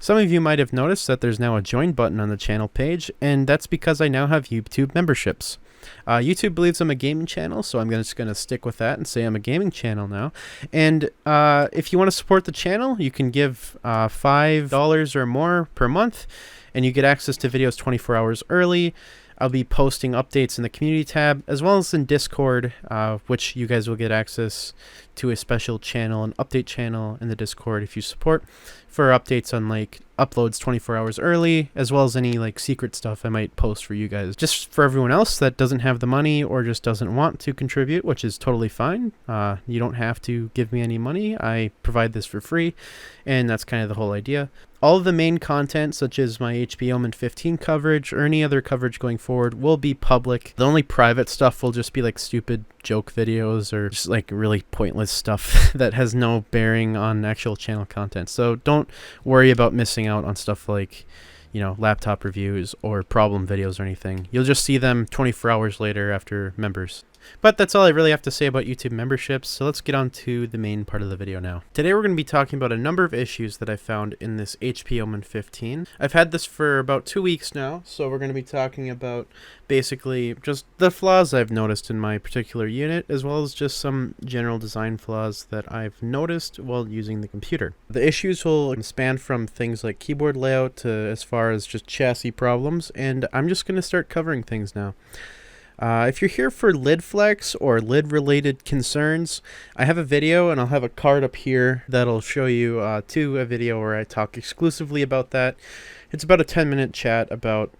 Some of you might have noticed that there's now a join button on the channel page, and that's because I now have YouTube memberships. YouTube believes I'm a gaming channel, so I'm just going to stick with that and say I'm a gaming channel now. And if you want to support the channel, you can give $5 or more per month, and you get access to videos 24 hours early. I'll be posting updates in the community tab, as well as in Discord, which you guys will get access to a special channel, an update channel in the Discord if you support, for updates on like uploads 24 hours early, as well as any like secret stuff I might post for you guys. Just for everyone else that doesn't have the money or just doesn't want to contribute, which is totally fine. You don't have to give me any money. I provide this for free, and that's kind of the whole idea. All of the main content, such as my HP OMEN 15 coverage or any other coverage going forward, will be public. The only private stuff will just be like stupid joke videos or just like really pointless stuff that has no bearing on actual channel content. So don't worry about missing out on stuff like, you know, laptop reviews or problem videos or anything. You'll just see them 24 hours later after members. But that's all I really have to say about YouTube memberships, so let's get on to the main part of the video now. Today we're going to be talking about a number of issues that I found in this HP OMEN 15. I've had this for about 2 weeks now, so we're going to be talking about basically just the flaws I've noticed in my particular unit, as well as just some general design flaws that I've noticed while using the computer. The issues will span from things like keyboard layout to as far as just chassis problems, and I'm just going to start covering things now. If you're here for lid flex or lid related concerns, I have a video and I'll have a card up here that'll show you to a video where I talk exclusively about that. It's about a 10-minute chat about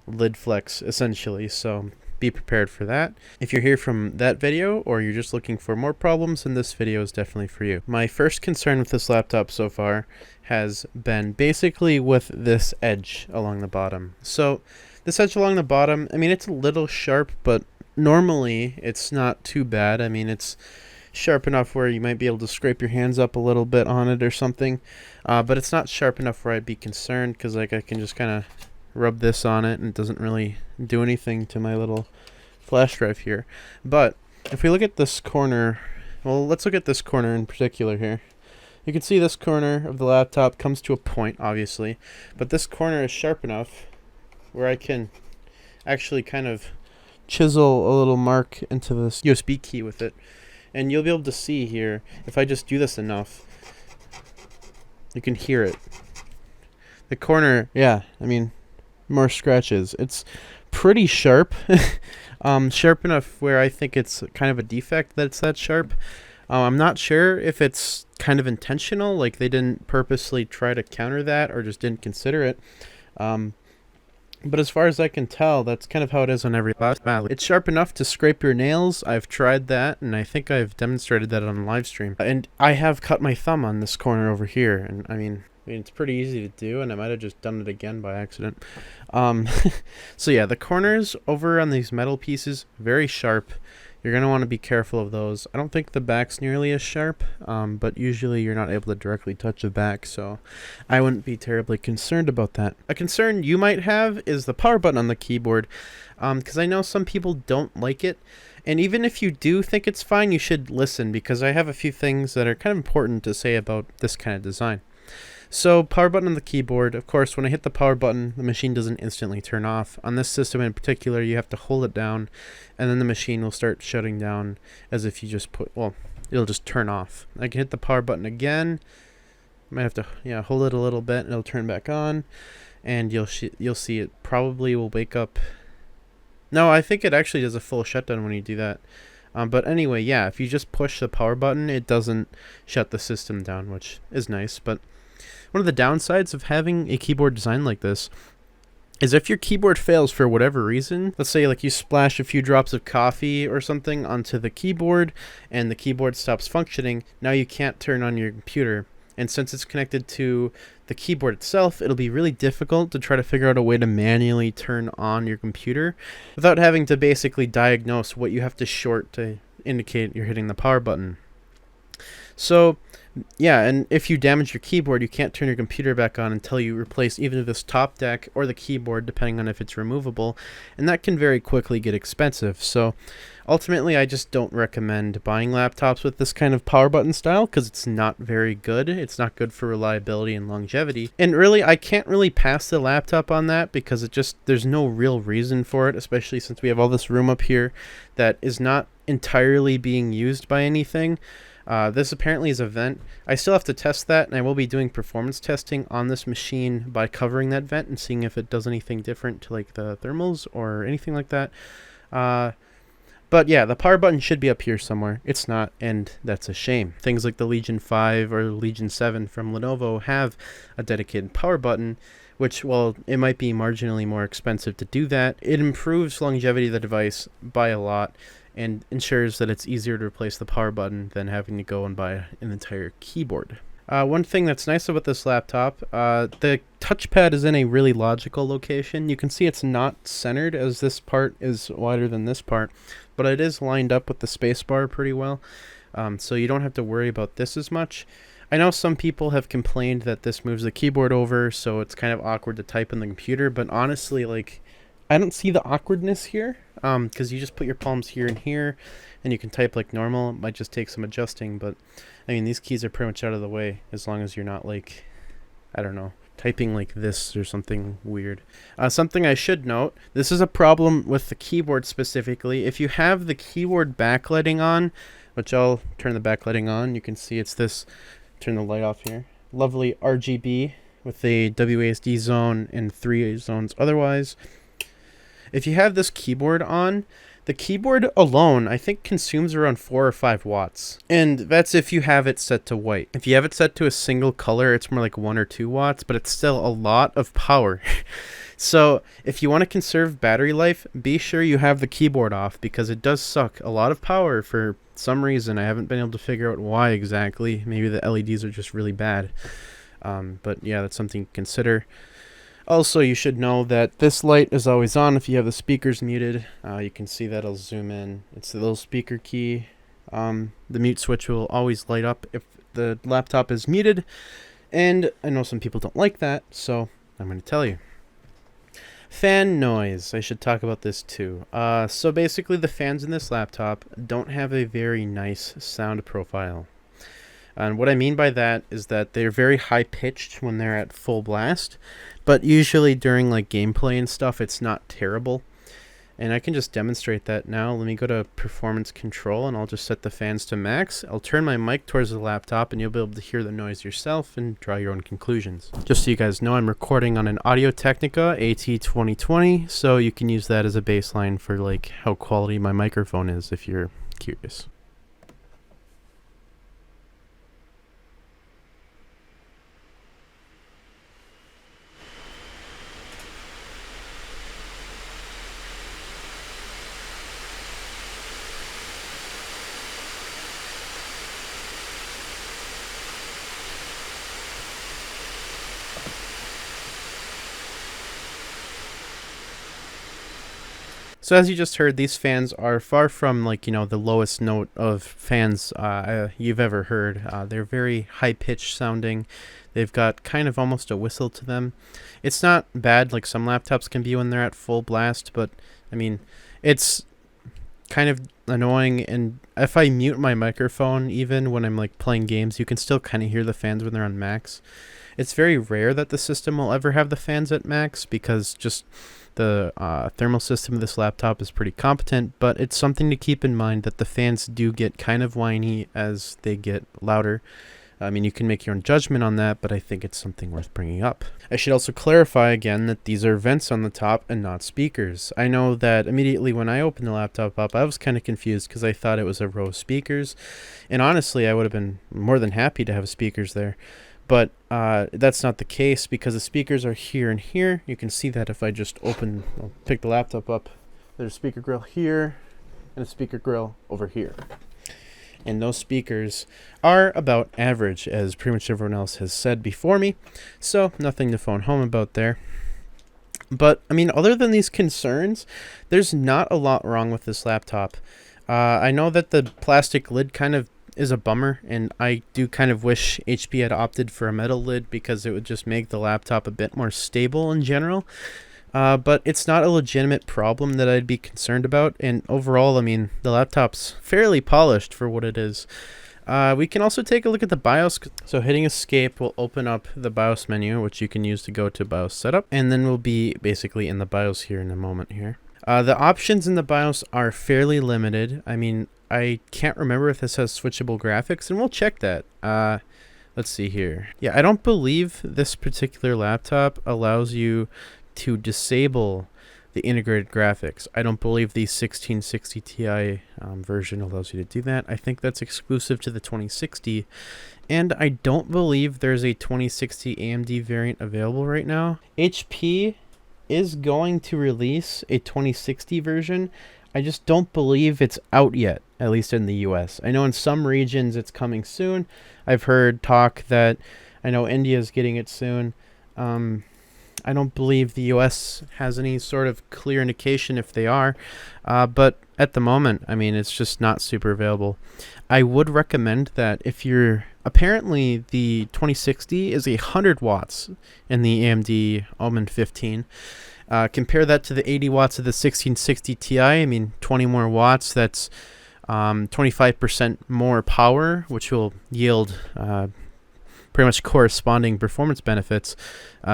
lid flex essentially, so be prepared for that. If you're here from that video or you're just looking for more problems, then this video is definitely for you. My first concern with this laptop so far has been basically with this edge along the bottom. So this edge along the bottom, I mean, it's a little sharp, but normally it's not too bad. I mean, it's sharp enough where you might be able to scrape your hands up a little bit on it or something, but it's not sharp enough where I'd be concerned, because like I can just kind of rub this on it and it doesn't really do anything to my little flash drive here. But if we look at this corner, well, let's look at this corner in particular here. You can see this corner of the laptop comes to a point, obviously, but this corner is sharp enough where I can actually kind of chisel a little mark into this USB key with it. And you'll be able to see here, if I just do this enough, you can hear it. The corner, yeah, I mean, more scratches. It's pretty sharp. Sharp enough where I think it's kind of a defect that it's that sharp. I'm not sure if it's kind of intentional, like they didn't purposely try to counter that or just didn't consider it. But as far as I can tell, that's kind of how it is on every laptop. It's sharp enough to scrape your nails. I've tried that, and I think I've demonstrated that on a live stream. And I have cut my thumb on this corner over here, and I mean it's pretty easy to do, and I might have just done it again by accident. So yeah, the corners over on these metal pieces, very sharp. You're going to want to be careful of those. I don't think the back's nearly as sharp, but usually you're not able to directly touch the back, so I wouldn't be terribly concerned about that. A concern you might have is the power button on the keyboard, because I know some people don't like it, and even if you do think it's fine, you should listen, because I have a few things that are kind of important to say about this kind of design. So power button on the keyboard, of course, when I hit the power button, the machine doesn't instantly turn off. On this system in particular, you have to hold it down, and then the machine will start shutting down as if you just put, well, it'll just turn off. I can hit the power button again. I might have to, yeah, hold it a little bit, and it'll turn back on, and you'll see it probably will wake up. No, I think it actually does a full shutdown when you do that. But anyway, yeah, if you just push the power button, it doesn't shut the system down, which is nice, but one of the downsides of having a keyboard design like this is if your keyboard fails for whatever reason, let's say like you splash a few drops of coffee or something onto the keyboard and the keyboard stops functioning, now you can't turn on your computer. And since it's connected to the keyboard itself, it'll be really difficult to try to figure out a way to manually turn on your computer without having to basically diagnose what you have to short to indicate you're hitting the power button. So Yeah, and if you damage your keyboard, you can't turn your computer back on until you replace either this top deck or the keyboard, depending on if it's removable, and that can very quickly get expensive. So ultimately, I just don't recommend buying laptops with this kind of power button style because it's not very good. It's not good for reliability and longevity. And really, I can't really pass the laptop on that because there's no real reason for it, especially since we have all this room up here that is not entirely being used by anything. This apparently is a vent. I still have to test that, and I will be doing performance testing on this machine by covering that vent and seeing if it does anything different to like the thermals or anything like that. But yeah, the power button should be up here somewhere. It's not, and that's a shame. Things like the Legion 5 or Legion 7 from Lenovo have a dedicated power button, which, while it might be marginally more expensive to do that, it improves longevity of the device by a lot and ensures that it's easier to replace the power button than having to go and buy an entire keyboard. One thing that's nice about this laptop, the touchpad is in a really logical location. You can see it's not centered as this part is wider than this part, but it is lined up with the spacebar pretty well, so you don't have to worry about this as much. I know some people have complained that this moves the keyboard over, so it's kind of awkward to type on the computer, but honestly, like, I don't see the awkwardness here, because you just put your palms here and here, and you can type like normal. It might just take some adjusting, but I mean, these keys are pretty much out of the way as long as you're not like, I don't know, typing like this or something weird. Something I should note, this is a problem with the keyboard specifically. If you have the keyboard backlighting on, which I'll turn the backlighting on, you can see it's this, turn the light off here, lovely RGB with a WASD zone and 3 zones otherwise. If you have this keyboard on, the keyboard alone, I think, consumes around 4 or 5 watts. And that's if you have it set to white. If you have it set to a single color, it's more like 1 or 2 watts, but it's still a lot of power. So if you want to conserve battery life, be sure you have the keyboard off because it does suck a lot of power for some reason. I haven't been able to figure out why exactly. Maybe the LEDs are just really bad. But yeah, that's something to consider. Also, you should know that this light is always on if you have the speakers muted. You can see that I'll zoom in. It's the little speaker key. The mute switch will always light up if the laptop is muted. And I know some people don't like that, so I'm going to tell you. Fan noise. I should talk about this too. So basically the fans in this laptop don't have a very nice sound profile. And what I mean by that is that they're very high pitched when they're at full blast, but usually during like gameplay and stuff, it's not terrible. And I can just demonstrate that now. Let me go to performance control and I'll just set the fans to max. I'll turn my mic towards the laptop and you'll be able to hear the noise yourself and draw your own conclusions. Just so you guys know, I'm recording on an Audio-Technica AT2020, so you can use that as a baseline for like how quality my microphone is if you're curious. So as you just heard, these fans are far from like, you know, the lowest note of fans you've ever heard. They're very high-pitched sounding. They've got kind of almost a whistle to them. It's not bad like some laptops can be when they're at full blast, but I mean, it's kind of annoying. And if I mute my microphone, even when I'm like playing games, you can still kind of hear the fans when they're on max. It's very rare that the system will ever have the fans at max because just the thermal system of this laptop is pretty competent, but it's something to keep in mind that the fans do get kind of whiny as they get louder. I mean, you can make your own judgment on that, but I think it's something worth bringing up. I should also clarify again that these are vents on the top and not speakers. I know that immediately when I opened the laptop up, I was kind of confused because I thought it was a row of speakers, and honestly, I would have been more than happy to have speakers there. But that's not the case because the speakers are here and here. You can see that if I just I'll pick the laptop up. There's a speaker grill here and a speaker grill over here. And those speakers are about average, as pretty much everyone else has said before me. So nothing to phone home about there. But, I mean, other than these concerns, there's not a lot wrong with this laptop. I know that the plastic lid kind of is a bummer, and I do kind of wish HP had opted for a metal lid because it would just make the laptop a bit more stable in general. But it's not a legitimate problem that I'd be concerned about, and overall, I mean, the laptop's fairly polished for what it is. We can also take a look at the BIOS. So hitting escape will open up the BIOS menu, which you can use to go to BIOS setup, and then we'll be basically in the BIOS here in a moment here. The options in the BIOS are fairly limited. I mean, I can't remember if this has switchable graphics, and we'll check that. Let's see here. Yeah, I don't believe this particular laptop allows you to disable the integrated graphics. I don't believe the 1660 Ti version allows you to do that. I think that's exclusive to the 2060, and I don't believe there's a 2060 AMD variant available right now. HP is going to release a 2060 version. I just don't believe it's out yet, at least in the US. I know in some regions it's coming soon. I've heard talk that I know India's getting it soon. I don't believe the US has any sort of clear indication if they are, but at the moment, I mean, it's just not super available. I would recommend that if you're, apparently the 2060 is 100 watts in the AMD OMEN 15. Compare that to the 80 watts of the 1660 Ti. I mean, 20 more watts, that's 25% more power, which will yield pretty much corresponding performance benefits.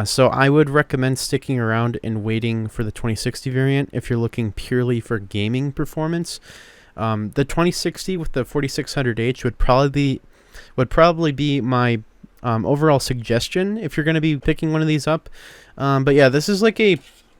So I would recommend sticking around and waiting for the 2060 variant if you're looking purely for gaming performance. The 2060 with the 4600H would probably be my overall suggestion if you're going to be picking one of these up. But yeah, this is like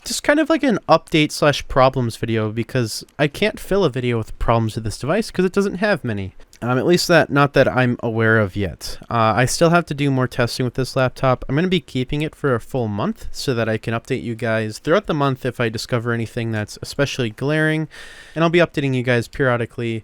just kind of like an update / problems video, because I can't fill a video with problems with this device because it doesn't have many. At least not that I'm aware of yet. I still have to do more testing with this laptop. I'm going to be keeping it for a full month so that I can update you guys throughout the month if I discover anything that's especially glaring, and I'll be updating you guys periodically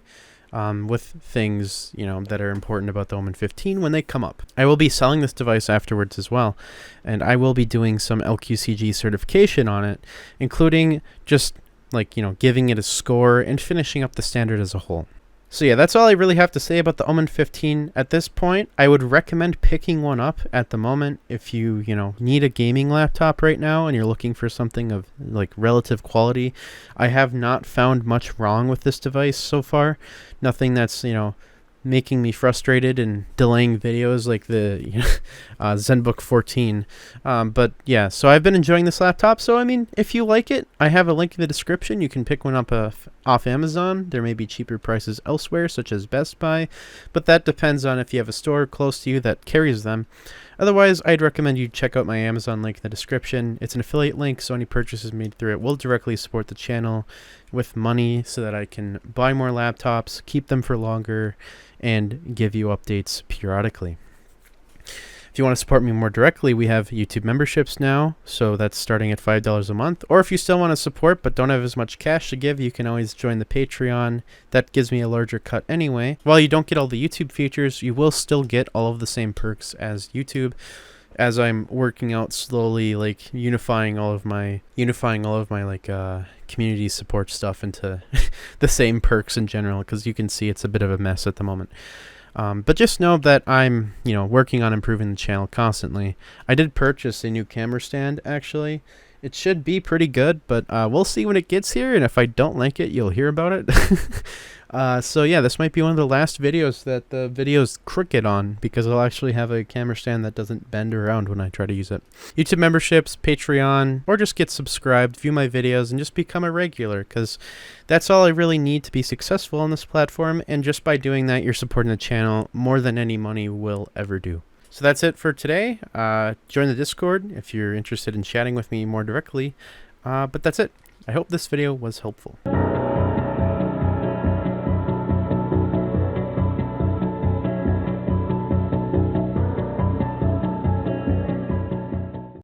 with things, you know, that are important about the OMEN 15 when they come up. I will be selling this device afterwards as well, and I will be doing some LQCG certification on it, including just like, you know, giving it a score and finishing up the standard as a whole. So yeah, that's all I really have to say about the OMEN 15 at this point. I would recommend picking one up at the moment if you need a gaming laptop right now and you're looking for something of like relative quality. I have not found much wrong with this device so far. Nothing that's, making me frustrated and delaying videos like the ZenBook 14. But yeah, so I've been enjoying this laptop. So I mean, if you like it, I have a link in the description. You can pick one up off Amazon. There may be cheaper prices elsewhere, such as Best Buy, but that depends on if you have a store close to you that carries them. Otherwise, I'd recommend you check out my Amazon link in the description. It's an affiliate link, so any purchases made through it will directly support the channel with money so that I can buy more laptops, keep them for longer, and give you updates periodically. If you want to support me more directly, we have YouTube memberships now, so that's starting at $5 a month. Or if you still want to support but don't have as much cash to give, you can always join the Patreon. That gives me a larger cut anyway. While you don't get all the YouTube features, you will still get all of the same perks as YouTube, as I'm working out slowly, like unifying all of my like community support stuff into the same perks in general, because you can see it's a bit of a mess at the moment. But just know that I'm, working on improving the channel constantly. I did purchase a new camera stand, actually. It should be pretty good, but we'll see when it gets here, and if I don't like it, you'll hear about it. So yeah, this might be one of the last videos that the video's crooked on, because I'll actually have a camera stand that doesn't bend around when I try to use it. YouTube memberships, Patreon, or just get subscribed, view my videos, and just become a regular, because that's all I really need to be successful on this platform, and just by doing that, you're supporting the channel more than any money will ever do. So that's it for today. Join the Discord if you're interested in chatting with me more directly, but that's it. I hope this video was helpful.